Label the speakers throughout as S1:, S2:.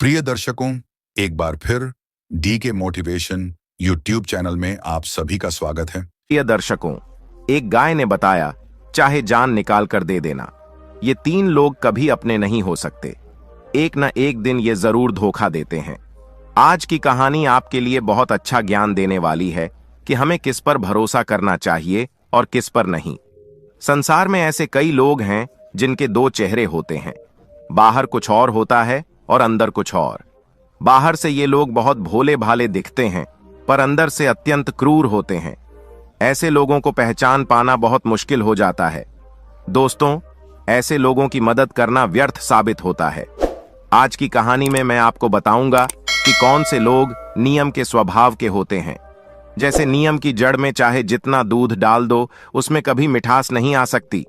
S1: प्रिय दर्शकों, एक बार फिर डी के मोटिवेशन यूट्यूब चैनल में आप सभी का स्वागत है।
S2: प्रिय दर्शकों, एक गाय ने बताया, चाहे जान निकाल कर दे देना, ये तीन लोग कभी अपने नहीं हो सकते। एक न एक दिन ये जरूर धोखा देते हैं। आज की कहानी आपके लिए बहुत अच्छा ज्ञान देने वाली है कि हमें किस पर भरोसा करना चाहिए और किस पर नहीं। संसार में ऐसे कई लोग हैं जिनके दो चेहरे होते हैं, बाहर कुछ और होता है और अंदर कुछ और। बाहर से ये लोग बहुत भोले भाले दिखते हैं, पर अंदर से अत्यंत क्रूर होते हैं। ऐसे लोगों को पहचान पाना बहुत मुश्किल हो जाता है। दोस्तों, ऐसे लोगों की मदद करना व्यर्थ साबित होता है। आज की कहानी में मैं आपको बताऊंगा कि कौन से लोग नियम के स्वभाव के होते हैं। जैसे नियम की जड़ में चाहे जितना दूध डाल दो, उसमें कभी मिठास नहीं आ सकती,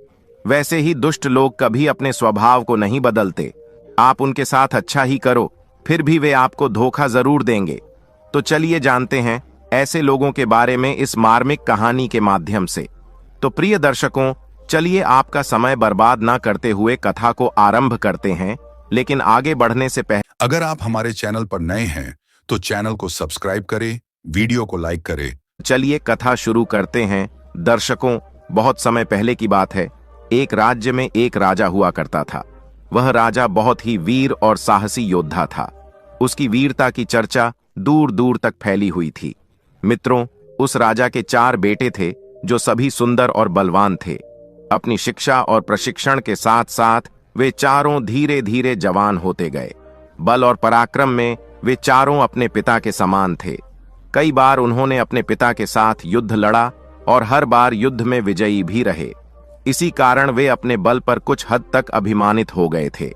S2: वैसे ही दुष्ट लोग कभी अपने स्वभाव को नहीं बदलते। आप उनके साथ अच्छा ही करो, फिर भी वे आपको धोखा जरूर देंगे। तो चलिए जानते हैं ऐसे लोगों के बारे में इस मार्मिक कहानी के माध्यम से। तो प्रिय दर्शकों, चलिए आपका समय बर्बाद ना करते हुए कथा को आरंभ करते हैं। लेकिन आगे बढ़ने से पहले
S1: अगर आप हमारे चैनल पर नए हैं तो चैनल को सब्सक्राइब करें, वीडियो को लाइक करें।
S2: चलिए कथा शुरू करते हैं। दर्शकों, बहुत समय पहले की बात है। एक राज्य में एक राजा हुआ करता था। वह राजा बहुत ही वीर और साहसी योद्धा था। उसकी वीरता की चर्चा दूर दूर तक फैली हुई थी। मित्रों, उस राजा के 4 बेटे थे जो सभी सुंदर और बलवान थे। अपनी शिक्षा और प्रशिक्षण के साथ साथ वे चारों धीरे धीरे जवान होते गए। बल और पराक्रम में वे चारों अपने पिता के समान थे। कई बार उन्होंने अपने पिता के साथ युद्ध लड़ा और हर बार युद्ध में विजयी भी रहे। इसी कारण वे अपने बल पर कुछ हद तक अभिमानित हो गए थे।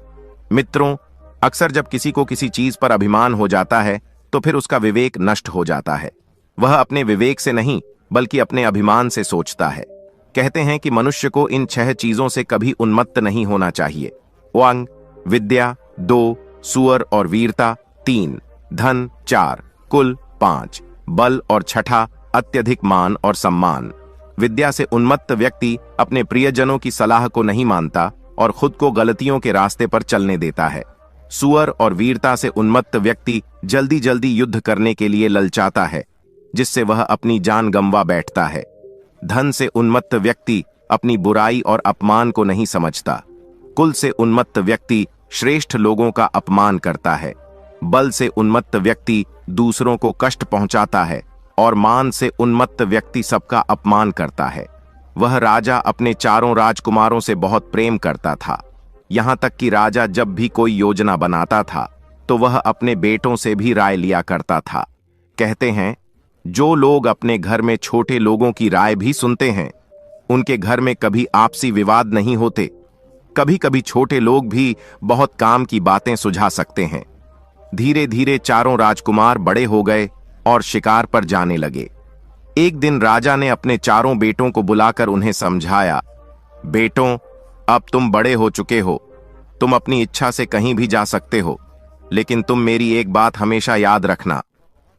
S2: मित्रों, अक्सर जब किसी को किसी चीज पर अभिमान हो जाता है तो फिर उसका विवेक नष्ट हो जाता है। वह अपने विवेक से नहीं बल्कि अपने अभिमान से सोचता है। कहते हैं कि मनुष्य को इन 6 चीजों से कभी उन्मत्त नहीं होना चाहिए। वांग, विद्या 2, सुअर और वीरता 3, धन 4, कुल 5, बल और 6 अत्यधिक मान और सम्मान। विद्या से उन्मत्त व्यक्ति अपने प्रियजनों की सलाह को नहीं मानता और खुद को गलतियों के रास्ते पर चलने देता है। सुअर और वीरता से उन्मत्त व्यक्ति जल्दी जल्दी युद्ध करने के लिए ललचाता है, जिससे वह अपनी जान गंवा बैठता है। धन से उन्मत्त व्यक्ति अपनी बुराई और अपमान को नहीं समझता। कुल से उन्मत्त व्यक्ति श्रेष्ठ लोगों का अपमान करता है। बल से उन्मत्त व्यक्ति दूसरों को कष्ट पहुंचाता है और मान से उन्मत्त व्यक्ति सबका अपमान करता है। वह राजा अपने चारों राजकुमारों से बहुत प्रेम करता था। यहां तक कि राजा जब भी कोई योजना बनाता था तो वह अपने बेटों से भी राय लिया करता था। कहते हैं, जो लोग अपने घर में छोटे लोगों की राय भी सुनते हैं, उनके घर में कभी आपसी विवाद नहीं होते। कभी कभी छोटे लोग भी बहुत काम की बातें सुझा सकते हैं। धीरे धीरे चारों राजकुमार बड़े हो गए और शिकार पर जाने लगे। एक दिन राजा ने अपने चारों बेटों को बुलाकर उन्हें समझाया, बेटों, अब तुम बड़े हो चुके हो, तुम अपनी इच्छा से कहीं भी जा सकते हो, लेकिन तुम मेरी एक बात हमेशा याद रखना।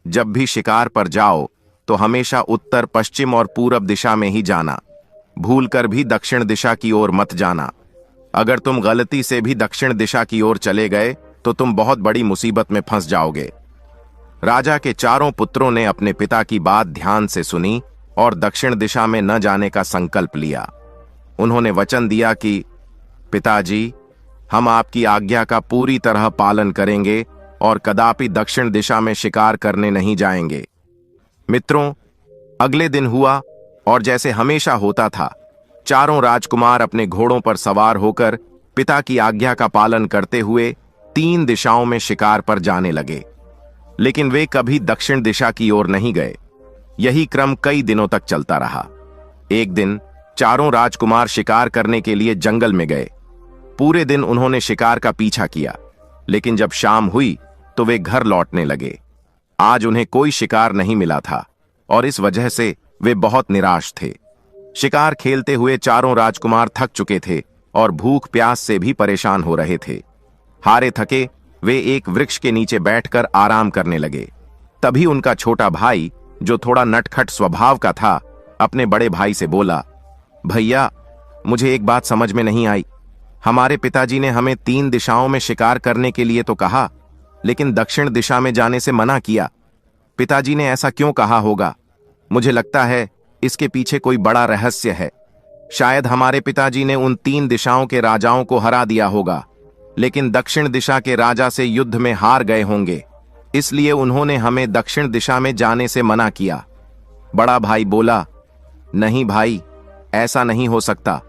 S2: जब भी शिकार पर जाओ तो हमेशा उत्तर, पश्चिम और पूरब दिशा में ही जाना। भूलकर भी दक्षिण दिशा की ओर मत जाना। अगर तुम गलती से भी दक्षिण दिशा की ओर चले गए तो तुम बहुत बड़ी मुसीबत में फंस जाओगे। राजा के चारों पुत्रों ने अपने पिता की बात ध्यान से सुनी और दक्षिण दिशा में न जाने का संकल्प लिया। उन्होंने वचन दिया कि पिताजी, हम आपकी आज्ञा का पूरी तरह पालन करेंगे और कदापि दक्षिण दिशा में शिकार करने नहीं जाएंगे। मित्रों, अगले दिन हुआ और जैसे हमेशा होता था, चारों राजकुमार अपने घोड़ों पर सवार होकर पिता की आज्ञा का पालन करते हुए 3 दिशाओं में शिकार पर जाने लगे। लेकिन वे कभी दक्षिण दिशा की ओर नहीं गए। यही क्रम कई दिनों तक चलता रहा। एक दिन चारों राजकुमार शिकार करने के लिए जंगल में गए। पूरे दिन उन्होंने शिकार का पीछा किया, लेकिन जब शाम हुई तो वे घर लौटने लगे। आज उन्हें कोई शिकार नहीं मिला था और इस वजह से वे बहुत निराश थे। शिकार खेलते हुए चारों राजकुमार थक चुके थे और भूख प्यास से भी परेशान हो रहे थे। हारे थके वे एक वृक्ष के नीचे बैठकर आराम करने लगे। तभी उनका छोटा भाई, जो थोड़ा नटखट स्वभाव का था, अपने बड़े भाई से बोला, भैया, मुझे एक बात समझ में नहीं आई। हमारे पिताजी ने हमें 3 दिशाओं में शिकार करने के लिए तो कहा, लेकिन दक्षिण दिशा में जाने से मना किया। पिताजी ने ऐसा क्यों कहा होगा? मुझे लगता है इसके पीछे कोई बड़ा रहस्य है। शायद हमारे पिताजी ने उन 3 दिशाओं के राजाओं को हरा दिया होगा, लेकिन दक्षिण दिशा के राजा से युद्ध में हार गए होंगे, इसलिए उन्होंने हमें दक्षिण दिशा में जाने से मना किया। बड़ा भाई बोला, नहीं भाई, ऐसा नहीं हो सकता।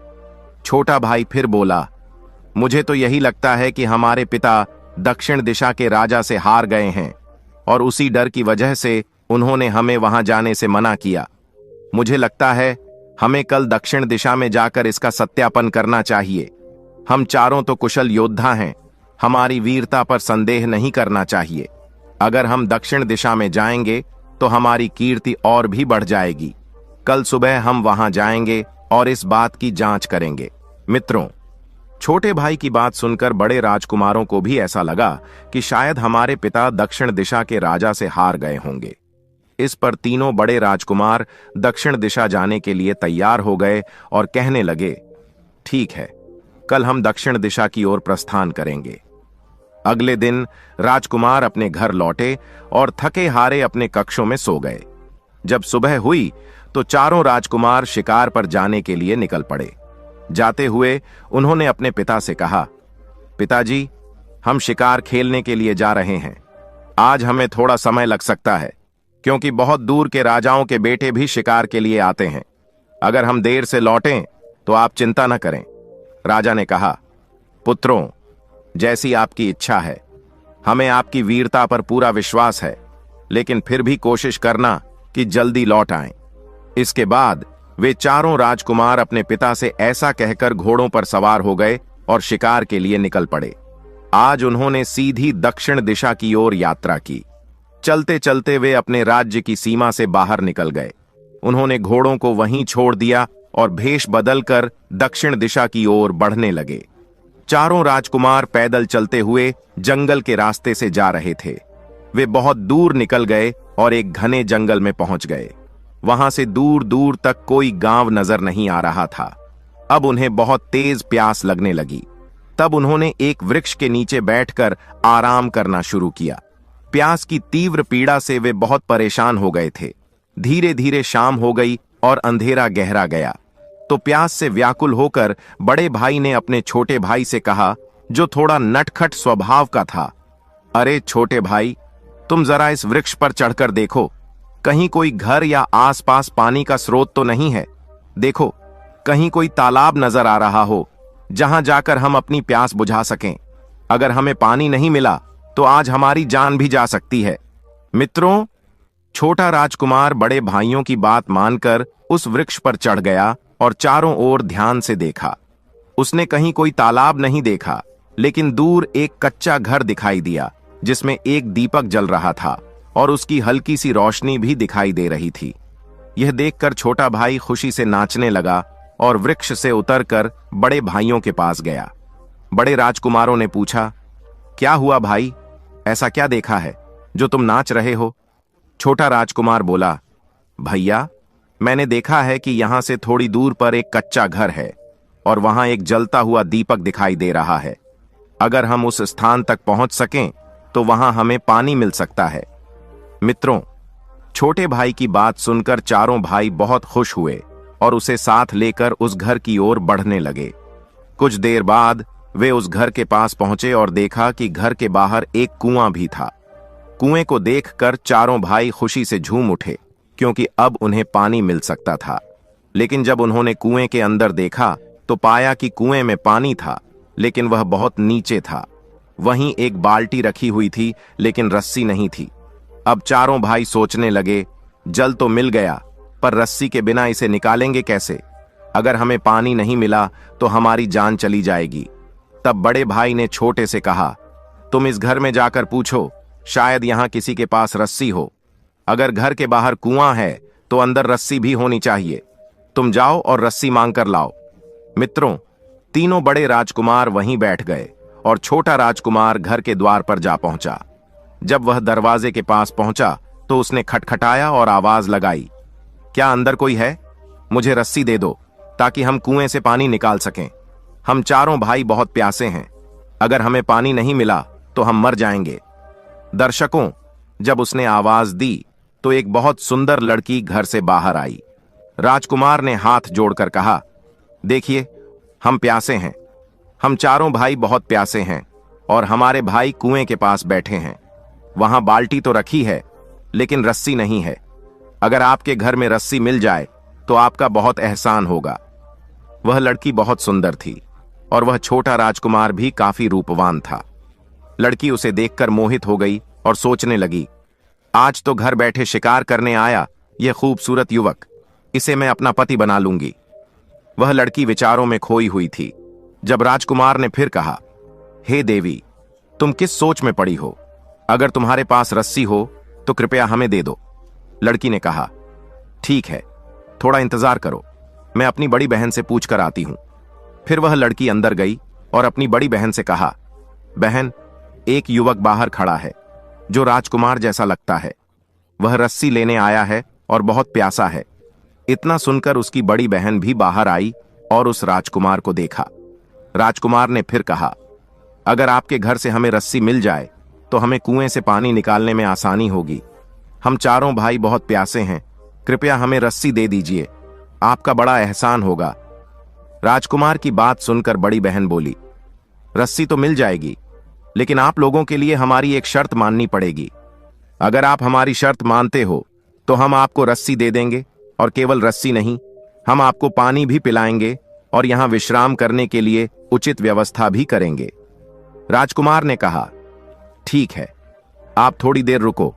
S2: छोटा भाई फिर बोला, मुझे तो यही लगता है कि हमारे पिता दक्षिण दिशा के राजा से हार गए हैं और उसी डर की वजह से उन्होंने हमें वहां जाने से मना किया। मुझे लगता है हमें कल दक्षिण दिशा में जाकर इसका सत्यापन करना चाहिए। हम चारों तो कुशल योद्धा हैं, हमारी वीरता पर संदेह नहीं करना चाहिए। अगर हम दक्षिण दिशा में जाएंगे तो हमारी कीर्ति और भी बढ़ जाएगी। कल सुबह हम वहां जाएंगे और इस बात की जांच करेंगे। मित्रों, छोटे भाई की बात सुनकर बड़े राजकुमारों को भी ऐसा लगा कि शायद हमारे पिता दक्षिण दिशा के राजा से हार गए होंगे। इस पर तीनों बड़े राजकुमार दक्षिण दिशा जाने के लिए तैयार हो गए और कहने लगे, ठीक है, कल हम दक्षिण दिशा की ओर प्रस्थान करेंगे। अगले दिन राजकुमार अपने घर लौटे और थके हारे अपने कक्षों में सो गए। जब सुबह हुई तो चारों राजकुमार शिकार पर जाने के लिए निकल पड़े। जाते हुए उन्होंने अपने पिता से कहा, पिताजी, हम शिकार खेलने के लिए जा रहे हैं। आज हमें थोड़ा समय लग सकता है, क्योंकि बहुत दूर के राजाओं के बेटे भी शिकार के लिए आते हैं। अगर हम देर से लौटें तो आप चिंता न करें। राजा ने कहा, पुत्रों, जैसी आपकी इच्छा है। हमें आपकी वीरता पर पूरा विश्वास है, लेकिन फिर भी कोशिश करना कि जल्दी लौट आएं। इसके बाद वे चारों राजकुमार अपने पिता से ऐसा कहकर घोड़ों पर सवार हो गए और शिकार के लिए निकल पड़े। आज उन्होंने सीधी दक्षिण दिशा की ओर यात्रा की। चलते चलते वे अपने राज्य की सीमा से बाहर निकल गए। उन्होंने घोड़ों को वहीं छोड़ दिया और भेष बदलकर दक्षिण दिशा की ओर बढ़ने लगे। चारों राजकुमार पैदल चलते हुए जंगल के रास्ते से जा रहे थे। वे बहुत दूर निकल गए और एक घने जंगल में पहुंच गए। वहां से दूर दूर तक कोई गांव नजर नहीं आ रहा था। अब उन्हें बहुत तेज प्यास लगने लगी। तब उन्होंने एक वृक्ष के नीचे बैठकर आराम करना शुरू किया। प्यास की तीव्र पीड़ा से वे बहुत परेशान हो गए थे। धीरे धीरे शाम हो गई और अंधेरा गहरा गया। तो प्यास से व्याकुल होकर बड़े भाई ने अपने छोटे भाई से कहा, जो थोड़ा नटखट स्वभाव का था, अरे छोटे भाई, तुम जरा इस वृक्ष पर चढ़कर देखो, कहीं कोई घर या आसपास पानी का स्रोत तो नहीं है। देखो, कहीं कोई तालाब नजर आ रहा हो जहां जाकर हम अपनी प्यास बुझा सकें। अगर हमें पानी नहीं मिला तो आज हमारी जान भी जा सकती है। मित्रों, छोटा राजकुमार बड़े भाइयों की बात मानकर उस वृक्ष पर चढ़ गया और चारों ओर ध्यान से देखा। उसने कहीं कोई तालाब नहीं देखा, लेकिन दूर एक कच्चा घर दिखाई दिया जिसमें एक दीपक जल रहा था और उसकी हल्की सी रोशनी भी दिखाई दे रही थी। यह देखकर छोटा भाई खुशी से नाचने लगा और वृक्ष से उतरकर बड़े भाइयों के पास गया। बड़े राजकुमारों ने पूछा, क्या हुआ भाई, ऐसा क्या देखा है जो तुम नाच रहे हो? छोटा राजकुमार बोला, भैया, मैंने देखा है कि यहां से थोड़ी दूर पर एक कच्चा घर है और वहां एक जलता हुआ दीपक दिखाई दे रहा है। अगर हम उस स्थान तक पहुंच सकें तो वहां हमें पानी मिल सकता है। मित्रों, छोटे भाई की बात सुनकर चारों भाई बहुत खुश हुए और उसे साथ लेकर उस घर की ओर बढ़ने लगे। कुछ देर बाद वे उस घर के पास पहुंचे और देखा कि घर के बाहर एक कुआं भी था। कुएं को देखकर चारों भाई खुशी से झूम उठे, क्योंकि अब उन्हें पानी मिल सकता था। लेकिन जब उन्होंने कुएं के अंदर देखा तो पाया कि कुएं में पानी था, लेकिन वह बहुत नीचे था। वहीं एक बाल्टी रखी हुई थी, लेकिन रस्सी नहीं थी। अब चारों भाई सोचने लगे, जल तो मिल गया, पर रस्सी के बिना इसे निकालेंगे कैसे? अगर हमें पानी नहीं मिला तो हमारी जान चली जाएगी। तब बड़े भाई ने छोटे से कहा, तुम इस घर में जाकर पूछो, शायद यहां किसी के पास रस्सी हो। अगर घर के बाहर कुआं है तो अंदर रस्सी भी होनी चाहिए। तुम जाओ और रस्सी मांग कर लाओ। मित्रों, तीनों बड़े राजकुमार वहीं बैठ गए और छोटा राजकुमार घर के द्वार पर जा पहुंचा। जब वह दरवाजे के पास पहुंचा तो उसने खटखटाया और आवाज लगाई, क्या अंदर कोई है? मुझे रस्सी दे दो ताकि हम कुएं से पानी निकाल सकें। हम चारों भाई बहुत प्यासे हैं। अगर हमें पानी नहीं मिला तो हम मर जाएंगे। दर्शकों, जब उसने आवाज दी तो एक बहुत सुंदर लड़की घर से बाहर आई। राजकुमार ने हाथ जोड़कर कहा, देखिए, हम प्यासे हैं। हम चारों भाई बहुत प्यासे हैं और हमारे भाई कुएं के पास बैठे हैं। वहां बाल्टी तो रखी है, लेकिन रस्सी नहीं है। अगर आपके घर में रस्सी मिल जाए तो आपका बहुत एहसान होगा। वह लड़की बहुत सुंदर थी और वह छोटा राजकुमार भी काफी रूपवान था। लड़की उसे देखकर मोहित हो गई और सोचने लगी, आज तो घर बैठे शिकार करने आया यह खूबसूरत युवक, इसे मैं अपना पति बना लूंगी। वह लड़की विचारों में खोई हुई थी जब राजकुमार ने फिर कहा, हे देवी, तुम किस सोच में पड़ी हो? अगर तुम्हारे पास रस्सी हो तो कृपया हमें दे दो। लड़की ने कहा, ठीक है, थोड़ा इंतजार करो, मैं अपनी बड़ी बहन से पूछ कर आती हूं। फिर वह लड़की अंदर गई और अपनी बड़ी बहन से कहा, बहन, एक युवक बाहर खड़ा है जो राजकुमार जैसा लगता है। वह रस्सी लेने आया है और बहुत प्यासा है। इतना सुनकर उसकी बड़ी बहन भी बाहर आई और उस राजकुमार को देखा। राजकुमार ने फिर कहा, अगर आपके घर से हमें रस्सी मिल जाए तो हमें कुएं से पानी निकालने में आसानी होगी। हम चारों भाई बहुत प्यासे हैं, कृपया हमें रस्सी दे दीजिए, आपका बड़ा एहसान होगा। राजकुमार की बात सुनकर बड़ी बहन बोली, रस्सी तो मिल जाएगी, लेकिन आप लोगों के लिए हमारी एक शर्त माननी पड़ेगी। अगर आप हमारी शर्त मानते हो तो हम आपको रस्सी दे देंगे, और केवल रस्सी नहीं, हम आपको पानी भी पिलाएंगे और यहां विश्राम करने के लिए उचित व्यवस्था भी करेंगे। राजकुमार ने कहा, ठीक है, आप थोड़ी देर रुको,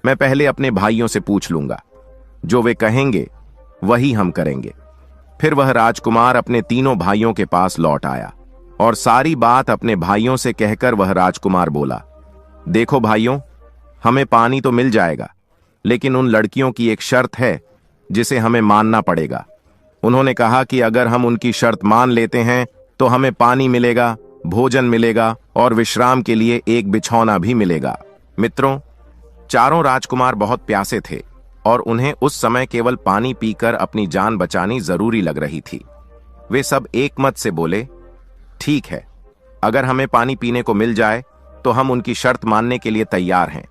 S2: मैं पहले अपने भाइयों से पूछ लूंगा, जो वे कहेंगे वही हम करेंगे। फिर वह राजकुमार अपने तीनों भाइयों के पास लौट आया और सारी बात अपने भाइयों से कहकर वह राजकुमार बोला, देखो भाइयों, हमें पानी तो मिल जाएगा, लेकिन उन लड़कियों की एक शर्त है जिसे हमें मानना पड़ेगा। उन्होंने कहा कि अगर हम उनकी शर्त मान लेते हैं तो हमें पानी मिलेगा, भोजन मिलेगा और विश्राम के लिए एक बिछौना भी मिलेगा। मित्रों, चारों राजकुमार बहुत प्यासे थे और उन्हें उस समय केवल पानी पीकर अपनी जान बचानी जरूरी लग रही थी। वे सब एक मत से बोले, ठीक है, अगर हमें पानी पीने को मिल जाए तो हम उनकी शर्त मानने के लिए तैयार हैं।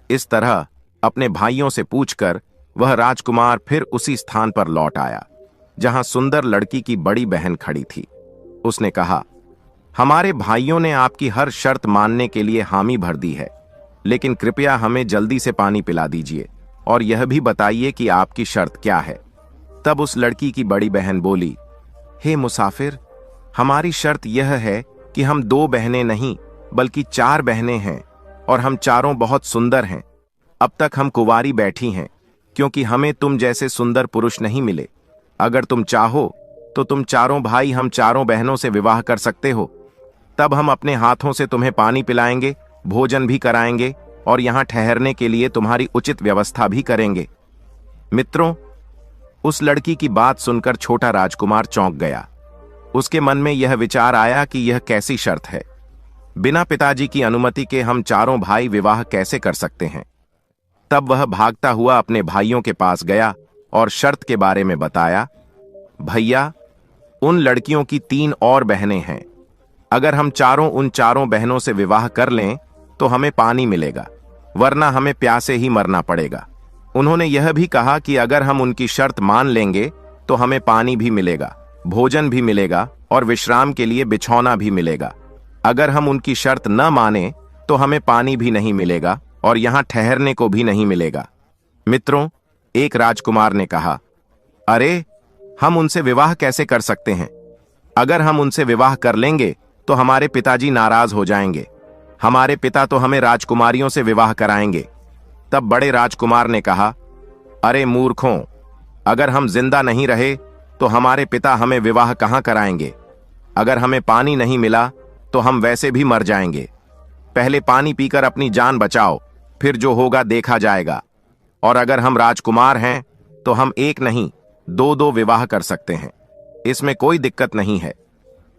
S2: इस तरह अपने भाइयों से पूछकर वह राजकुमार फिर उसी स्थान पर लौट आया जहां सुंदर लड़की की बड़ी बहन खड़ी थी। उसने कहा, हमारे भाइयों ने आपकी हर शर्त मानने के लिए हामी भर दी है, लेकिन कृपया हमें जल्दी से पानी पिला दीजिए और यह भी बताइए कि आपकी शर्त क्या है। तब उस लड़की की बड़ी बहन बोली, हे मुसाफिर, हमारी शर्त यह है कि हम 2 बहनें नहीं बल्कि 4 बहनें हैं और हम चारों बहुत सुंदर हैं। अब तक हम कुंवारी बैठी हैं क्योंकि हमें तुम जैसे सुंदर पुरुष नहीं मिले। अगर तुम चाहो तो तुम चारों भाई हम चारों बहनों से विवाह कर सकते हो। तब हम अपने हाथों से तुम्हें पानी पिलाएंगे, भोजन भी कराएंगे और यहां ठहरने के लिए तुम्हारी उचित व्यवस्था भी करेंगे। मित्रों, उस लड़की की बात सुनकर छोटा राजकुमार चौंक गया। उसके मन में यह विचार आया कि यह कैसी शर्त है? बिना पिताजी की अनुमति के हम चारों भाई विवाह कैसे कर सकते हैं? तब वह भागता हुआ अपने भाइयों के पास गया और शर्त के बारे में बताया, भैया, उन लड़कियों की 3 और बहनें हैं। अगर हम चारों उन चारों बहनों से विवाह कर लें तो हमें पानी मिलेगा, वरना हमें प्यासे ही मरना पड़ेगा। उन्होंने यह भी कहा कि अगर हम उनकी शर्त मान लेंगे तो हमें पानी भी मिलेगा, भोजन भी मिलेगा और विश्राम के लिए बिछौना भी मिलेगा। अगर हम उनकी शर्त न माने तो हमें पानी भी नहीं मिलेगा और यहां ठहरने को भी नहीं मिलेगा। मित्रों, एक राजकुमार ने कहा, अरे, हम उनसे विवाह कैसे कर सकते हैं? अगर हम उनसे विवाह कर लेंगे तो हमारे पिताजी नाराज हो जाएंगे। हमारे पिता तो हमें राजकुमारियों से विवाह कराएंगे। तब बड़े राजकुमार ने कहा, अरे मूर्खों, अगर हम जिंदा नहीं रहे तो हमारे पिता हमें विवाह कहां कराएंगे? अगर हमें पानी नहीं मिला तो हम वैसे भी मर जाएंगे। पहले पानी पीकर अपनी जान बचाओ, फिर जो होगा देखा जाएगा। और अगर हम राजकुमार हैं तो हम एक नहीं 2-2 विवाह कर सकते हैं, इसमें कोई दिक्कत नहीं है।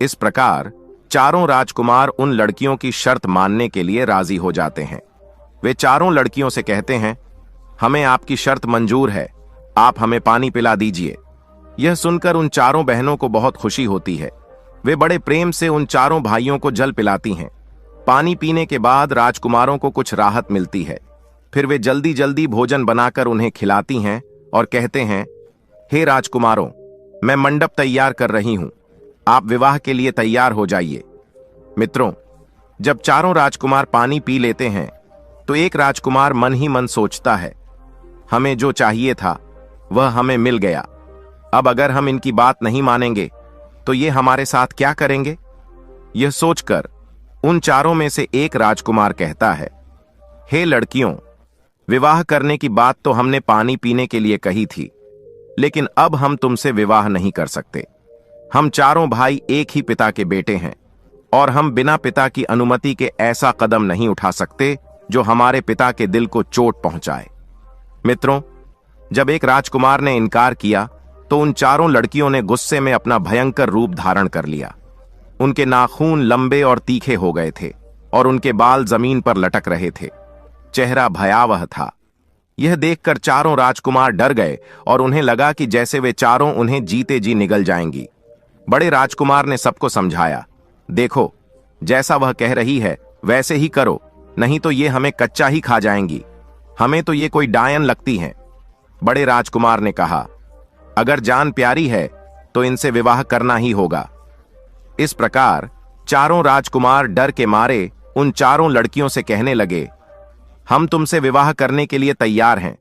S2: इस प्रकार चारों राजकुमार उन लड़कियों की शर्त मानने के लिए राजी हो जाते हैं। वे चारों लड़कियों से कहते हैं, हमें आपकी शर्त मंजूर है, आप हमें पानी पिला दीजिए। यह सुनकर उन चारों बहनों को बहुत खुशी होती है। वे बड़े प्रेम से उन चारों भाइयों को जल पिलाती हैं। पानी पीने के बाद राजकुमारों को कुछ राहत मिलती है। फिर वे जल्दी जल्दी भोजन बनाकर उन्हें खिलाती हैं और कहते हैं, हे राजकुमारों, मैं मंडप तैयार कर रही हूं, आप विवाह के लिए तैयार हो जाइए। मित्रों, जब चारों राजकुमार पानी पी लेते हैं तो एक राजकुमार मन ही मन सोचता है, हमें जो चाहिए था वह हमें मिल गया। अब अगर हम इनकी बात नहीं मानेंगे तो ये हमारे साथ क्या करेंगे? यह सोचकर उन चारों में से एक राजकुमार कहता है, हे लड़कियों, विवाह करने की बात तो हमने पानी पीने के लिए कही थी, लेकिन अब हम तुमसे विवाह नहीं कर सकते। हम चारों भाई एक ही पिता के बेटे हैं और हम बिना पिता की अनुमति के ऐसा कदम नहीं उठा सकते जो हमारे पिता के दिल को चोट पहुंचाए। मित्रों, जब एक राजकुमार ने इनकार किया तो उन चारों लड़कियों ने गुस्से में अपना भयंकर रूप धारण कर लिया। उनके नाखून लंबे और तीखे हो गए थे और उनके बाल जमीन पर लटक रहे थे। चेहरा भयावह था। यह देखकर चारों राजकुमार डर गए और उन्हें लगा कि जैसे वे चारों उन्हें जीते जी निगल जाएंगी। बड़े राजकुमार ने सबको समझाया, देखो, जैसा वह कह रही है वैसे ही करो, नहीं तो ये हमें कच्चा ही खा जाएंगी। हमें तो ये कोई डायन लगती हैं। बड़े राजकुमार ने कहा, अगर जान प्यारी है तो इनसे विवाह करना ही होगा। इस प्रकार चारों राजकुमार डर के मारे उन चारों लड़कियों से कहने लगे, हम तुमसे विवाह करने के लिए तैयार हैं,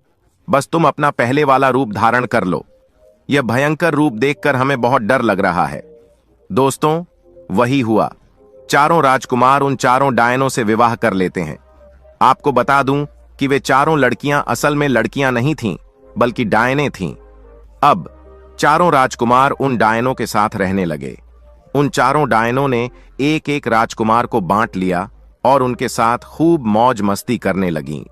S2: बस तुम अपना पहले वाला रूप धारण कर लो। यह भयंकर रूप देखकर हमें बहुत डर लग रहा है। दोस्तों, वही हुआ। चारों राजकुमार उन चारों डायनों से विवाह कर लेते हैं। आपको बता दूं कि वे चारों लड़कियां असल में लड़कियां नहीं थीं, बल्कि डायने थीं। अब चारों राजकुमार उन डायनों के साथ रहने लगे। उन चारों डायनों ने एक एक राजकुमार को बांट लिया और उनके साथ खूब मौज मस्ती करने लगीं।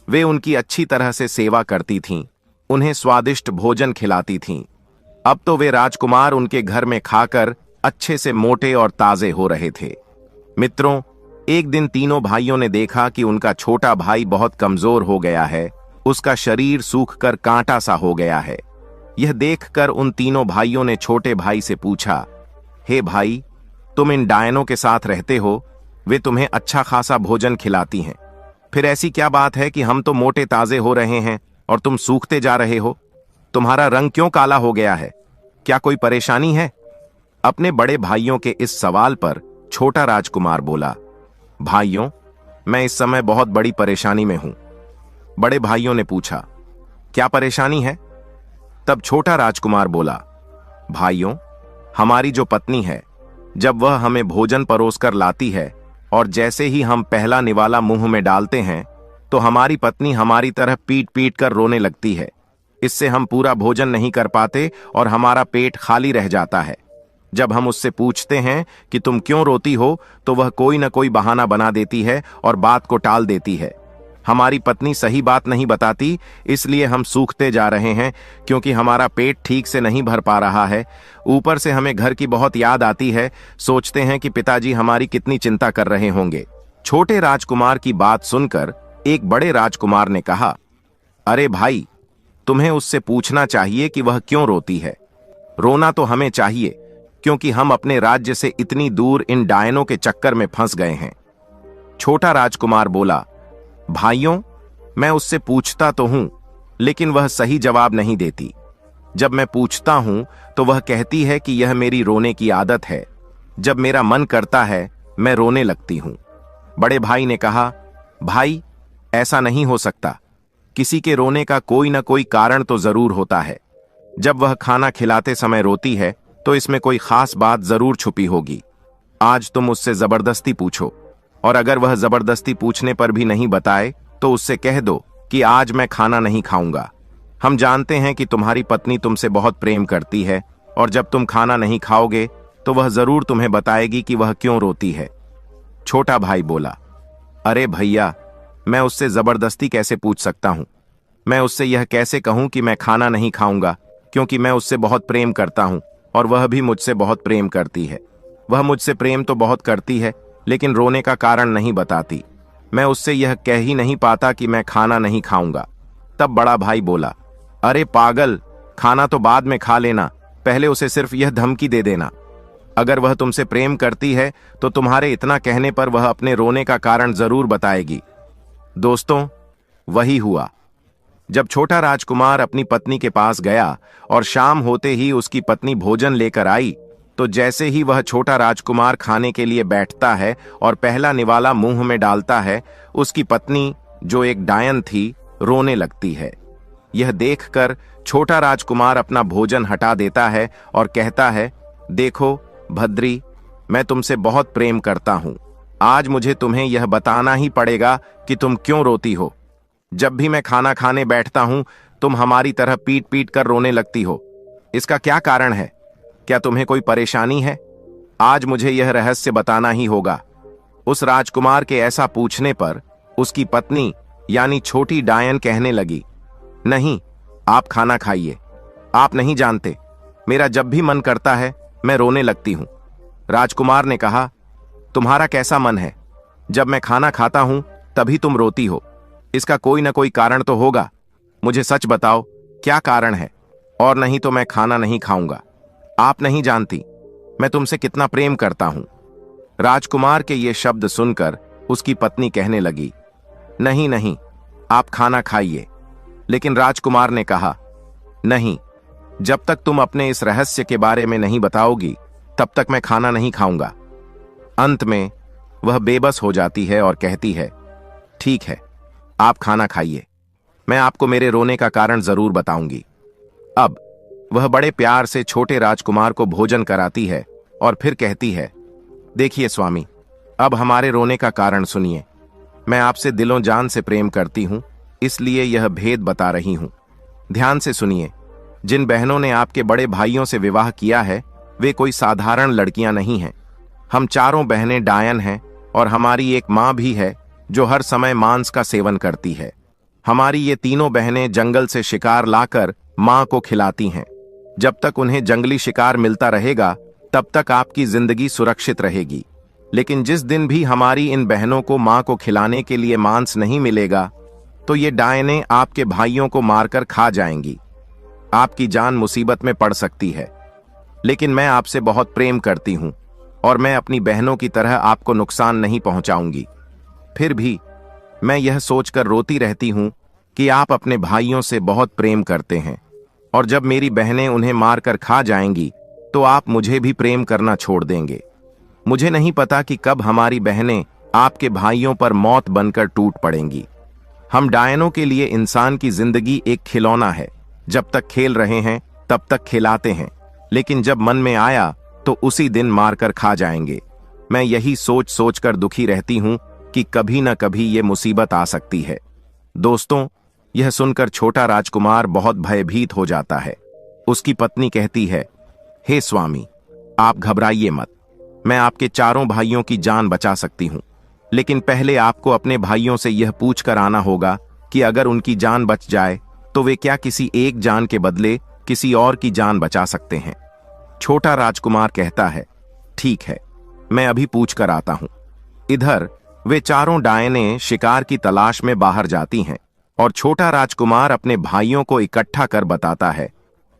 S2: वे उनकी अच्छी तरह से सेवा करती थीं, उन्हें स्वादिष्ट भोजन खिलाती थीं। अब तो वे राजकुमार उनके घर में खाकर अच्छे से मोटे और ताजे हो रहे थे। मित्रों, एक दिन तीनों भाइयों ने देखा कि उनका छोटा भाई बहुत कमजोर हो गया है। उसका शरीर सूखकर कांटा सा हो गया है। यह देखकर उन तीनों भाइयों ने छोटे भाई से पूछा, हे भाई, तुम इन डायनों के साथ रहते हो, वे तुम्हें अच्छा खासा भोजन खिलाती हैं, फिर ऐसी क्या बात है कि हम तो मोटे ताजे हो रहे हैं और तुम सूखते जा रहे हो? तुम्हारा रंग क्यों काला हो गया है? क्या कोई परेशानी है? अपने बड़े भाइयों के इस सवाल पर छोटा राजकुमार बोला, भाइयों, मैं इस समय बहुत बड़ी परेशानी में हूं। बड़े भाइयों ने पूछा, क्या परेशानी है? तब छोटा राजकुमार बोला, भाइयों, हमारी जो पत्नी है, जब वह हमें भोजन परोसकर लाती है और जैसे ही हम पहला निवाला मुंह में डालते हैं तो हमारी पत्नी हमारी तरह पीट पीट कर रोने लगती है। इससे हम पूरा भोजन नहीं कर पाते और हमारा पेट खाली रह जाता है। जब हम उससे पूछते हैं कि तुम क्यों रोती हो तो वह कोई न कोई बहाना बना देती है और बात को टाल देती है। हमारी पत्नी सही बात नहीं बताती, इसलिए हम सूखते जा रहे हैं, क्योंकि हमारा पेट ठीक से नहीं भर पा रहा है। ऊपर से हमें घर की बहुत याद आती है। सोचते हैं कि पिताजी हमारी कितनी चिंता कर रहे होंगे। छोटे राजकुमार की बात सुनकर एक बड़े राजकुमार ने कहा, अरे भाई, तुम्हें उससे पूछना चाहिए कि वह क्यों रोती है। रोना तो हमें चाहिए, क्योंकि हम अपने राज्य से इतनी दूर इन डायनों के चक्कर में फंस गए हैं। छोटा राजकुमार बोला, भाइयों, मैं उससे पूछता तो हूं, लेकिन वह सही जवाब नहीं देती। जब मैं पूछता हूं तो वह कहती है कि यह मेरी रोने की आदत है। जब मेरा मन करता है मैं रोने लगती हूं। बड़े भाई ने कहा, भाई, ऐसा नहीं हो सकता। किसी के रोने का कोई ना कोई कारण तो जरूर होता है। जब वह खाना खिलाते समय रोती है तो इसमें कोई खास बात जरूर छुपी होगी। आज तुम उससे जबरदस्ती पूछो, और अगर वह जबरदस्ती पूछने पर भी नहीं बताए तो उससे कह दो कि आज मैं खाना नहीं खाऊंगा। हम जानते हैं कि तुम्हारी पत्नी तुमसे बहुत प्रेम करती है, और जब तुम खाना नहीं खाओगे तो वह जरूर तुम्हें बताएगी कि वह क्यों रोती है। छोटा भाई बोला, अरे भैया, मैं उससे जबरदस्ती कैसे पूछ सकता हूं? मैं उससे यह कैसे कहूं कि मैं खाना नहीं खाऊंगा, क्योंकि मैं उससे बहुत प्रेम करता हूं और वह भी मुझसे बहुत प्रेम करती है। वह मुझसे प्रेम तो बहुत करती है, लेकिन रोने का कारण नहीं बताती। मैं उससे यह कह ही नहीं पाता कि मैं खाना नहीं खाऊंगा। तब बड़ा भाई बोला, अरे पागल, खाना तो बाद में खा लेना, पहले उसे सिर्फ यह धमकी दे देना। अगर वह तुमसे प्रेम करती है तो तुम्हारे इतना कहने पर वह अपने रोने का कारण जरूर बताएगी। दोस्तों, वही हुआ। जब छोटा राजकुमार अपनी पत्नी के पास गया और शाम होते ही उसकी पत्नी भोजन लेकर आई, तो जैसे ही वह छोटा राजकुमार खाने के लिए बैठता है और पहला निवाला मुंह में डालता है, उसकी पत्नी, जो एक डायन थी, रोने लगती है। यह देखकर छोटा राजकुमार अपना भोजन हटा देता है और कहता है, देखो भद्री, मैं तुमसे बहुत प्रेम करता हूं। आज मुझे तुम्हें यह बताना ही पड़ेगा कि तुम क्यों रोती हो। जब भी मैं खाना खाने बैठता हूं, तुम हमारी तरह पीट पीट कर रोने लगती हो। इसका क्या कारण है? क्या तुम्हें कोई परेशानी है? आज मुझे यह रहस्य बताना ही होगा। उस राजकुमार के ऐसा पूछने पर उसकी पत्नी यानी छोटी डायन कहने लगी, नहीं, आप खाना खाइए। आप नहीं जानते, मेरा जब भी मन करता है मैं रोने लगती हूं। राजकुमार ने कहा, तुम्हारा कैसा मन है? जब मैं खाना खाता हूं तभी तुम रोती हो। इसका कोई ना कोई कारण तो होगा। मुझे सच बताओ, क्या कारण है? और नहीं तो मैं खाना नहीं खाऊंगा। आप नहीं जानती मैं तुमसे कितना प्रेम करता हूं। राजकुमार के ये शब्द सुनकर उसकी पत्नी कहने लगी, नहीं नहीं, आप खाना खाइए। लेकिन राजकुमार ने कहा, नहीं, जब तक तुम अपने इस रहस्य के बारे में नहीं बताओगी तब तक मैं खाना नहीं खाऊंगा। अंत में वह बेबस हो जाती है और कहती है, ठीक है, आप खाना खाइए, मैं आपको मेरे रोने का कारण जरूर बताऊंगी। अब वह बड़े प्यार से छोटे राजकुमार को भोजन कराती है और फिर कहती है, देखिए स्वामी, अब हमारे रोने का कारण सुनिए। मैं आपसे दिलों जान से प्रेम करती हूं, इसलिए यह भेद बता रही हूं। ध्यान से सुनिए। जिन बहनों ने आपके बड़े भाइयों से विवाह किया है, वे कोई साधारण लड़कियां नहीं हैं। हम चारों बहनें डायन हैं और हमारी एक मां भी है जो हर समय मांस का सेवन करती है। हमारी ये तीनों बहनें जंगल से शिकार लाकर मां को खिलाती हैं। जब तक उन्हें जंगली शिकार मिलता रहेगा तब तक आपकी जिंदगी सुरक्षित रहेगी। लेकिन जिस दिन भी हमारी इन बहनों को मां को खिलाने के लिए मांस नहीं मिलेगा, तो ये डायनें आपके भाइयों को मारकर खा जाएंगी। आपकी जान मुसीबत में पड़ सकती है। लेकिन मैं आपसे बहुत प्रेम करती हूं और मैं अपनी बहनों की तरह आपको नुकसान नहीं पहुंचाऊंगी। फिर भी मैं यह सोचकर रोती रहती हूं कि आप अपने भाइयों से बहुत प्रेम करते हैं और जब मेरी बहनें उन्हें मारकर खा जाएंगी तो आप मुझे भी प्रेम करना छोड़ देंगे। मुझे नहीं पता कि कब हमारी बहनें आपके भाइयों पर मौत बनकर टूट पड़ेंगी। हम डायनों के लिए इंसान की जिंदगी एक खिलौना है। जब तक खेल रहे हैं तब तक खिलाते हैं, लेकिन जब मन में आया तो उसी दिन मारकर खा जाएंगे। मैं यही सोच सोच कर दुखी रहती हूं कि कभी न कभी ये मुसीबत आ सकती है। दोस्तों, यह सुनकर छोटा राजकुमार बहुत भयभीत हो जाता है। उसकी पत्नी कहती है, हे स्वामी, आप घबराइए मत, मैं आपके चारों भाइयों की जान बचा सकती हूं। लेकिन पहले आपको अपने भाइयों से यह पूछकर आना होगा कि अगर उनकी जान बच जाए तो वे क्या किसी एक जान के बदले किसी और की जान बचा सकते हैं। छोटा राजकुमार कहता है, ठीक है, मैं अभी पूछ कर आता हूं। इधर वे चारों डायनें शिकार की तलाश में बाहर जाती हैं और छोटा राजकुमार अपने भाइयों को इकट्ठा कर बताता है,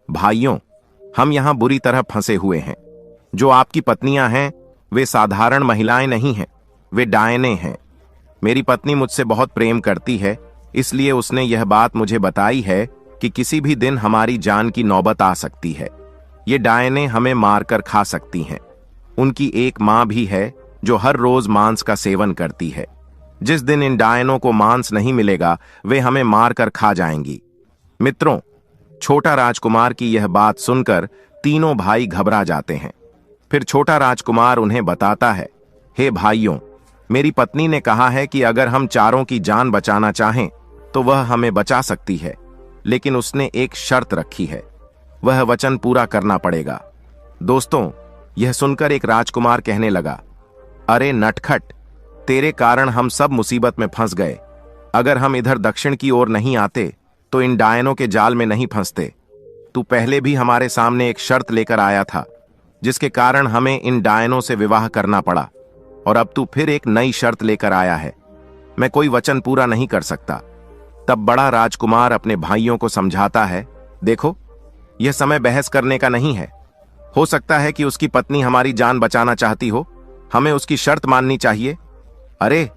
S2: भाइयों, हम यहां बुरी तरह फंसे हुए हैं। जो आपकी पत्नियां हैं वे साधारण महिलाएं नहीं हैं, वे डायनें हैं। मेरी पत्नी मुझसे बहुत प्रेम करती है, इसलिए उसने यह बात मुझे बताई है कि किसी भी दिन हमारी जान की नौबत आ सकती है। ये डायनें हमें मारकर खा सकती हैं। उनकी एक मां भी है जो हर रोज मांस का सेवन करती है। जिस दिन इन डायनों को मांस नहीं मिलेगा वे हमें मारकर खा जाएंगी। मित्रों, छोटा राजकुमार की यह बात सुनकर तीनों भाई घबरा जाते हैं। फिर छोटा राजकुमार उन्हें बताता है, हे भाइयों, मेरी पत्नी ने कहा है कि अगर हम चारों की जान बचाना चाहें तो वह हमें बचा सकती है, लेकिन उसने एक शर्त रखी है, वह वचन पूरा करना पड़ेगा। दोस्तों, यह सुनकर एक राजकुमार कहने लगा, अरे नटखट, तेरे कारण हम सब मुसीबत में फंस गए। अगर हम इधर दक्षिण की ओर नहीं आते तो इन डायनों के जाल में नहीं फंसते। तू पहले भी हमारे सामने एक शर्त लेकर आया था, जिसके कारण हमें इन डायनों से विवाह करना पड़ा, और अब तू फिर एक नई शर्त लेकर आया है। मैं कोई वचन पूरा नहीं कर सकता। तब बड़ा राजकुमार अपने भाइयों को समझाता है, देखो, यह समय बहस करने का नहीं है। हो सकता है कि उसकी पत्नी हमारी जान बचाना चाहती हो। हमें उसकी शर्त माननी चाहिए। अरे,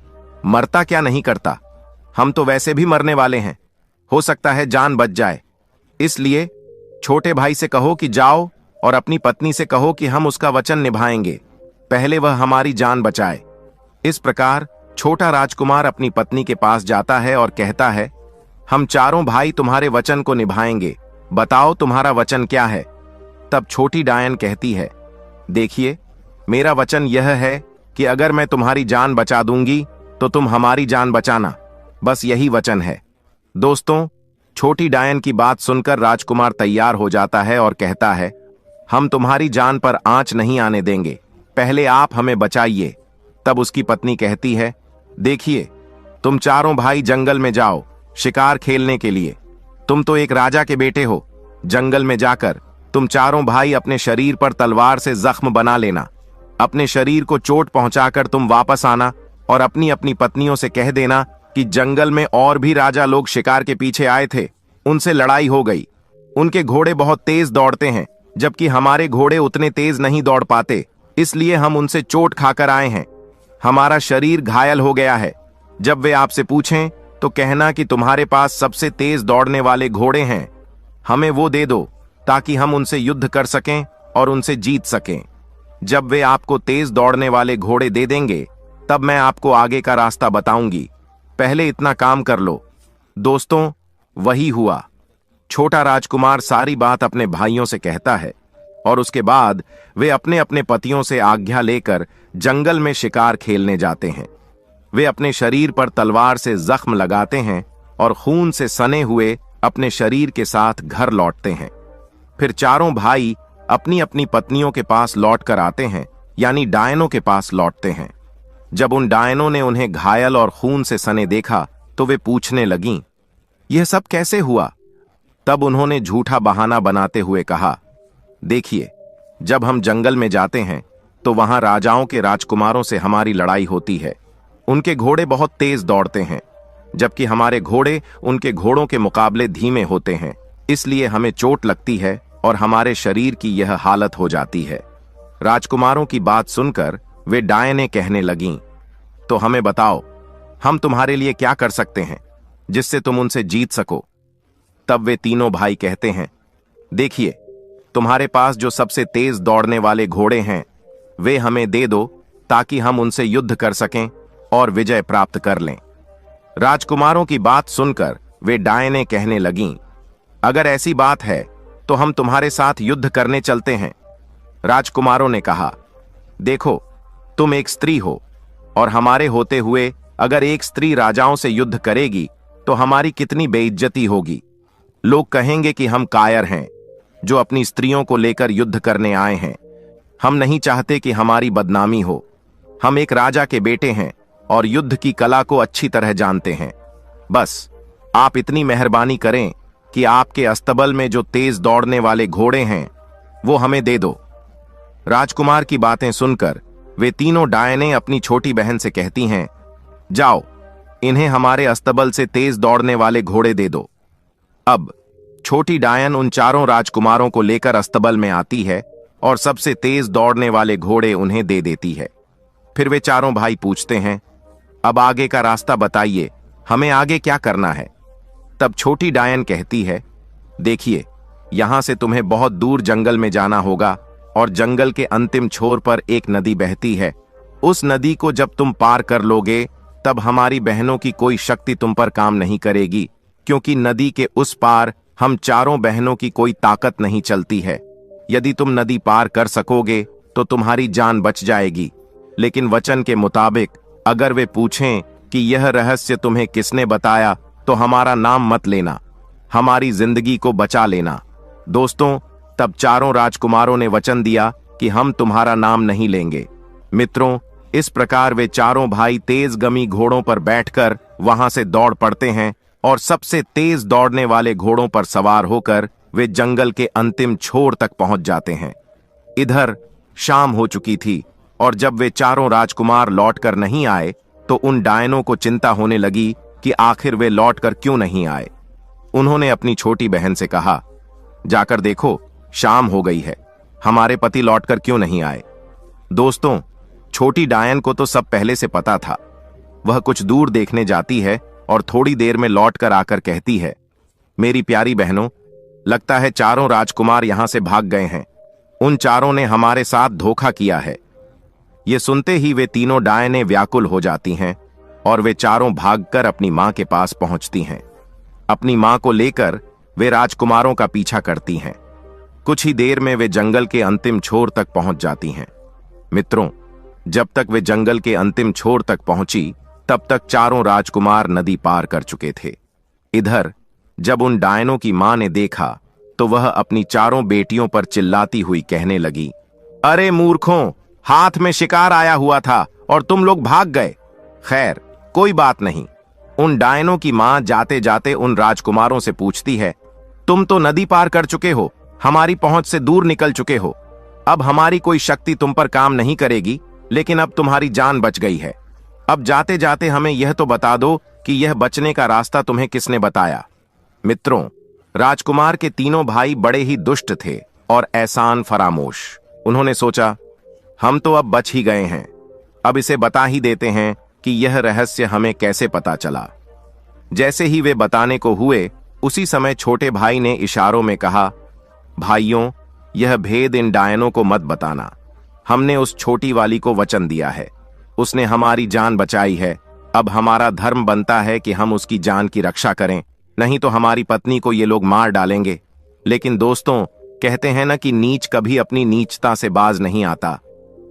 S2: मरता क्या नहीं करता, हम तो वैसे भी मरने वाले हैं। हो सकता है जान बच जाए। इसलिए छोटे भाई से कहो कि जाओ और अपनी पत्नी से कहो कि हम उसका वचन निभाएंगे, पहले वह हमारी जान बचाए। इस प्रकार छोटा राजकुमार अपनी पत्नी के पास जाता है और कहता है, हम चारों भाई तुम्हारे वचन को निभाएंगे, बताओ तुम्हारा वचन क्या है। तब छोटी डायन कहती है, देखिए, मेरा वचन यह है कि अगर मैं तुम्हारी जान बचा दूंगी तो तुम हमारी जान बचाना, बस यही वचन है। दोस्तों, छोटी डायन की बात सुनकर राजकुमार तैयार हो जाता है और कहता है, हम तुम्हारी जान पर आंच नहीं आने देंगे, पहले आप हमें बचाइए। तब उसकी पत्नी कहती है, देखिए, तुम चारों भाई जंगल में जाओ शिकार खेलने के लिए। तुम तो एक राजा के बेटे हो। जंगल में जाकर तुम चारों भाई अपने शरीर पर तलवार से जख्म बना लेना। अपने शरीर को चोट पहुंचाकर तुम वापस आना और अपनी अपनी पत्नियों से कह देना कि जंगल में और भी राजा लोग शिकार के पीछे आए थे, उनसे लड़ाई हो गई। उनके घोड़े बहुत तेज दौड़ते हैं, जबकि हमारे घोड़े उतने तेज नहीं दौड़ पाते, इसलिए हम उनसे चोट खाकर आए हैं। हमारा शरीर घायल हो गया है। जब वे आपसे पूछें तो कहना कि तुम्हारे पास सबसे तेज दौड़ने वाले घोड़े हैं, हमें वो दे दो ताकि हम उनसे युद्ध कर सकें और उनसे जीत सकें। जब वे आपको तेज दौड़ने वाले घोड़े दे देंगे तब मैं आपको आगे का रास्ता बताऊंगी, पहले इतना काम कर लो। दोस्तों, वही हुआ। छोटा राजकुमार सारी बात अपने भाइयों से कहता है और उसके बाद वे अपने अपने पतियों से आज्ञा लेकर जंगल में शिकार खेलने जाते हैं। वे अपने शरीर पर तलवार से जख्म लगाते हैं और खून से सने हुए अपने शरीर के साथ घर लौटते हैं। फिर चारों भाई अपनी अपनी पत्नियों के पास लौट कर आते हैं, यानी डायनों के पास लौटते हैं। जब उन डायनों ने उन्हें घायल और खून से सने देखा तो वे पूछने लगीं, यह सब कैसे हुआ? तब उन्होंने झूठा बहाना बनाते हुए कहा, देखिए, जब हम जंगल में जाते हैं तो वहां राजाओं के राजकुमारों से हमारी लड़ाई होती है। उनके घोड़े बहुत तेज दौड़ते हैं, जबकि हमारे घोड़े उनके घोड़ों के मुकाबले धीमे होते हैं, इसलिए हमें चोट लगती है और हमारे शरीर की यह हालत हो जाती है। राजकुमारों की बात सुनकर वे डायनें कहने लगीं, तो हमें बताओ, हम तुम्हारे लिए क्या कर सकते हैं जिससे तुम उनसे जीत सको। तब वे तीनों भाई कहते हैं, देखिए, तुम्हारे पास जो सबसे तेज दौड़ने वाले घोड़े हैं वे हमें दे दो ताकि हम उनसे युद्ध कर सकें और विजय प्राप्त कर लें। राजकुमारों की बात सुनकर वे डायनें कहने लगीं, अगर ऐसी बात है तो हम तुम्हारे साथ युद्ध करने चलते हैं। राजकुमारों ने कहा, देखो, तुम एक स्त्री हो और हमारे होते हुए अगर एक स्त्री राजाओं से युद्ध करेगी तो हमारी कितनी बेइज्जती होगी। लोग कहेंगे कि हम कायर हैं जो अपनी स्त्रियों को लेकर युद्ध करने आए हैं। हम नहीं चाहते कि हमारी बदनामी हो। हम एक राजा के बेटे हैं और युद्ध की कला को अच्छी तरह जानते हैं। बस आप इतनी मेहरबानी करें कि आपके अस्तबल में जो तेज दौड़ने वाले घोड़े हैं वो हमें दे दो। राजकुमार की बातें सुनकर वे तीनों डायनें अपनी छोटी बहन से कहती हैं, जाओ, इन्हें हमारे अस्तबल से तेज दौड़ने वाले घोड़े दे दो। अब छोटी डायन उन चारों राजकुमारों को लेकर अस्तबल में आती है और सबसे तेज दौड़ने वाले घोड़े उन्हें दे देती है। फिर वे चारों भाई पूछते हैं, अब आगे का रास्ता बताइए, हमें आगे क्या करना है। तब छोटी डायन कहती है, देखिए, यहां से तुम्हें बहुत दूर जंगल में जाना होगा और जंगल के अंतिम छोर पर एक नदी बहती है। उस नदी को जब तुम पार कर लोगे तब हमारी बहनों की कोई शक्ति तुम पर काम नहीं करेगी, क्योंकि नदी के उस पार हम चारों बहनों की कोई ताकत नहीं चलती है। यदि तुम नदी पार कर सकोगे तो तुम्हारी जान बच जाएगी, लेकिन वचन के मुताबिक अगर वे पूछें कि यह रहस्य तुम्हें किसने बताया तो हमारा नाम मत लेना, हमारी जिंदगी को बचा लेना। दोस्तों, तब चारों राजकुमारों ने वचन दिया कि हम तुम्हारा नाम नहीं लेंगे। मित्रों, इस प्रकार वे चारों भाई तेजगमी घोड़ों पर बैठकर वहां से दौड़ पड़ते हैं और सबसे तेज दौड़ने वाले घोड़ों पर सवार होकर वे जंगल के अंतिम छोर तक पहुंच जाते हैं। इधर शाम हो चुकी थी और जब वे चारों राजकुमार लौटकर नहीं आए तो उन डायनों को चिंता होने लगी कि आखिर वे लौटकर क्यों नहीं आए। उन्होंने अपनी छोटी बहन से कहा, जाकर देखो, शाम हो गई है, हमारे पति लौटकर क्यों नहीं आए? दोस्तों, छोटी डायन को तो सब पहले से पता था। वह कुछ दूर देखने जाती है और थोड़ी देर में लौटकर आकर कहती है, मेरी प्यारी बहनों, लगता है चारों राजकुमार यहां से भाग गए हैं। उन चारों ने हमारे साथ धोखा किया है। ये सुनते ही वे तीनों डायनें व्याकुल हो जाती हैं और वे चारों भागकर अपनी मां के पास पहुंचती हैं। अपनी मां को लेकर वे राजकुमारों का पीछा करती हैं। कुछ ही देर में वे जंगल के अंतिम छोर तक पहुंच जाती हैं। मित्रों, जब तक वे जंगल के अंतिम छोर तक पहुंची, तब तक चारों राजकुमार नदी पार कर चुके थे। इधर जब उन डायनों की मां ने देखा तो वह अपनी चारों बेटियों पर चिल्लाती हुई कहने लगी, अरे मूर्खों, हाथ में शिकार आया हुआ था और तुम लोग भाग गए। खैर, कोई बात नहीं। उन डायनों की मां जाते जाते उन राजकुमारों से पूछती है, तुम तो नदी पार कर चुके हो, हमारी पहुंच से दूर निकल चुके हो। अब हमारी कोई शक्ति तुम पर काम नहीं करेगी, लेकिन अब तुम्हारी जान बच गई है। अब जाते जाते हमें यह तो बता दो कि यह बचने का रास्ता तुम्हें किसने बताया? मित्रों, राजकुमार के तीनों भाई बड़े ही दुष्ट थे और एहसान फरामोश। उन्होंने सोचा, हम तो अब बच ही गए हैं, अब इसे बता ही देते हैं कि यह रहस्य हमें कैसे पता चला। जैसे ही वे बताने को हुए, उसी समय छोटे भाई ने इशारों में कहा, भाइयों, यह भेद इन डायनों को मत बताना। हमने उस छोटी वाली को वचन दिया है, उसने हमारी जान बचाई है। अब हमारा धर्म बनता है कि हम उसकी जान की रक्षा करें, नहीं तो हमारी पत्नी को ये लोग मार डालेंगे। लेकिन दोस्तों, कहते हैं ना कि नीच कभी अपनी नीचता से बाज नहीं आता।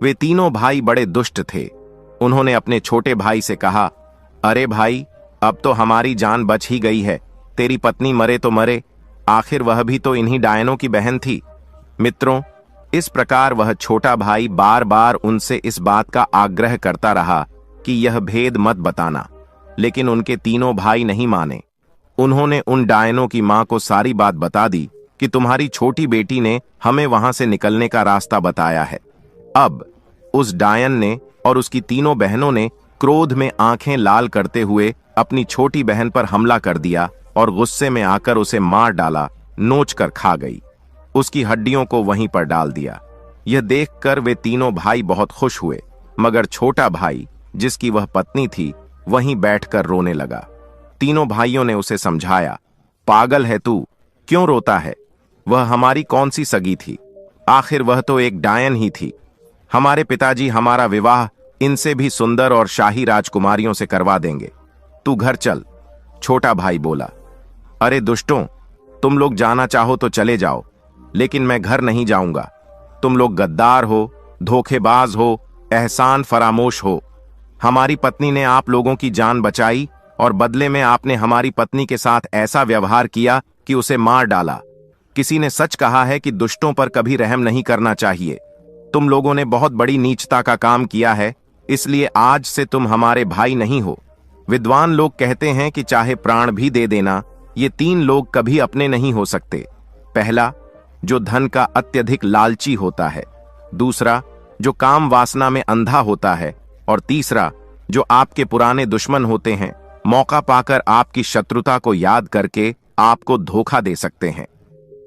S2: वे तीनों भाई बड़े दुष्ट थे। उन्होंने अपने छोटे भाई से कहा, अरे भाई, अब तो हमारी जान बच ही गई है। तेरी पत्नी मरे तो मरे, आखिर वह भी तो इन्हीं डायनों की बहन थी। मित्रों, इस प्रकार वह छोटा भाई बार बार उनसे इस बात का आग्रह करता रहा कि यह भेद मत बताना, लेकिन उनके तीनों भाई नहीं माने। उन्होंने उन डायनों की मां को सारी बात बता दी कि तुम्हारी छोटी बेटी ने हमें वहां से निकलने का रास्ता बताया है। अब उस डायन ने और उसकी तीनों बहनों ने क्रोध में आंखें लाल करते हुए अपनी छोटी बहन पर हमला कर दिया और गुस्से में आकर उसे मार डाला, नोच कर खा गई। उसकी हड्डियों को वहीं पर डाल दिया। यह देखकर वे तीनों भाई बहुत खुश हुए, मगर छोटा भाई, जिसकी वह पत्नी थी, वहीं बैठकर रोने लगा। तीनों भाइयों ने उसे समझाया, पागल है तू, क्यों रोता है? वह हमारी कौन सी सगी थी? आखिर वह तो एक डायन ही थी। हमारे पिताजी हमारा विवाह इनसे भी सुंदर और शाही राजकुमारियों से करवा देंगे। तू घर चल। छोटा भाई बोला, अरे दुष्टों, तुम लोग जाना चाहो तो चले जाओ, लेकिन मैं घर नहीं जाऊंगा। तुम लोग गद्दार हो, धोखेबाज हो, एहसान फरामोश हो। हमारी पत्नी ने आप लोगों की जान बचाई और बदले में आपने हमारी पत्नी के साथ ऐसा व्यवहार किया कि उसे मार डाला। किसी ने सच कहा है कि दुष्टों पर कभी रहम नहीं करना चाहिए। तुम लोगों ने बहुत बड़ी नीचता का काम किया है, इसलिए आज से तुम हमारे भाई नहीं हो। विद्वान लोग कहते हैं कि चाहे प्राण भी दे देना, ये तीन लोग कभी अपने नहीं हो सकते। पहला, जो धन का अत्यधिक लालची होता है। दूसरा, जो काम वासना में अंधा होता है। और तीसरा, जो आपके पुराने दुश्मन होते हैं, मौका पाकर आपकी शत्रुता को याद करके आपको धोखा दे सकते हैं।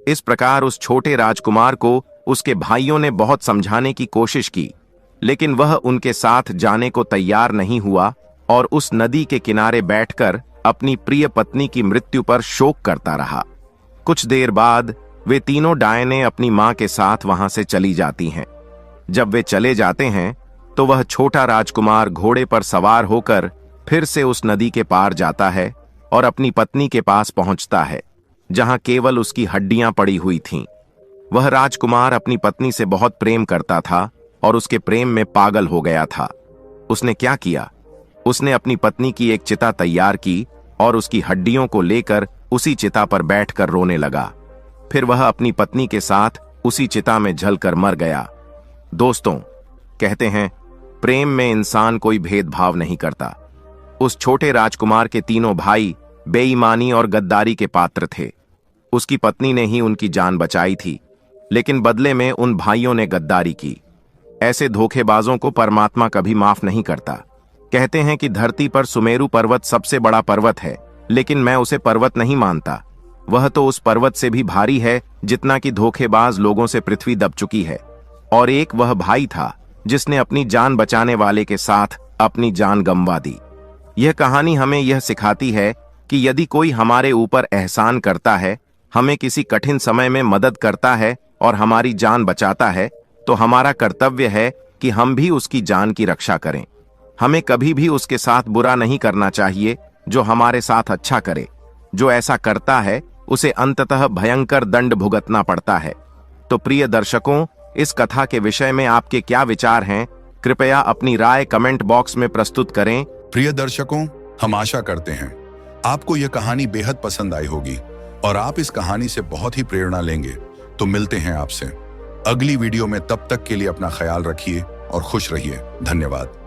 S2: इस प्रकार उस छोटे राजकुमार को उसके भाइयों ने बहुत समझाने की कोशिश की, लेकिन वह उनके साथ जाने को तैयार नहीं हुआ और उस नदी के किनारे बैठकर अपनी प्रिय पत्नी की मृत्यु पर शोक करता रहा। कुछ देर बाद वे तीनों डायनें अपनी मां के साथ वहां से चली जाती हैं। जब वे चले जाते हैं तो वह छोटा राजकुमार घोड़े पर सवार होकर फिर से उस नदी के पार जाता है और अपनी पत्नी के पास पहुंचता है, जहां केवल उसकी हड्डियां पड़ी हुई थीं। वह राजकुमार अपनी पत्नी से बहुत प्रेम करता था और उसके प्रेम में पागल हो गया था। उसने क्या किया? उसने अपनी पत्नी की एक चिता तैयार की और उसकी हड्डियों को लेकर उसी चिता पर बैठकर रोने लगा। फिर वह अपनी पत्नी के साथ उसी चिता में जलकर मर गया। दोस्तों, कहते हैं, प्रेम में इंसान कोई भेदभाव नहीं करता। उस छोटे राजकुमार के तीनों भाई बेईमानी और गद्दारी के पात्र थे। उसकी पत्नी ने ही उनकी जान बचाई थी, लेकिन बदले में उन भाइयों ने गद्दारी की। ऐसे धोखेबाजों को परमात्मा कभी माफ नहीं करता। कहते हैं कि धरती पर सुमेरु पर्वत सबसे बड़ा पर्वत है, लेकिन मैं उसे पर्वत नहीं मानता। वह तो उस पर्वत से भी भारी है जितना कि धोखेबाज लोगों से पृथ्वी दब चुकी है। और एक वह भाई था जिसने अपनी जान बचाने वाले के साथ अपनी जान गंवा दी। यह कहानी हमें यह सिखाती है कि यदि कोई हमारे ऊपर एहसान करता है, हमें किसी कठिन समय में मदद करता है और हमारी जान बचाता है, तो हमारा कर्तव्य है कि हम भी उसकी जान की रक्षा करें। हमें कभी भी उसके साथ बुरा नहीं करना चाहिए जो हमारे साथ अच्छा करे। जो ऐसा करता है उसे अंततः भयंकर दंड भुगतना पड़ता है। तो प्रिय दर्शकों, इस कथा के विषय में आपके क्या विचार हैं? कृपया अपनी राय कमेंट बॉक्स में प्रस्तुत करें।
S1: प्रिय दर्शकों, हम आशा करते हैं आपको यह कहानी बेहद पसंद आई होगी और आप इस कहानी से बहुत ही प्रेरणा लेंगे। तो मिलते हैं आपसे अगली वीडियो में। तब तक के लिए अपना ख्याल रखिए और खुश रहिए। धन्यवाद।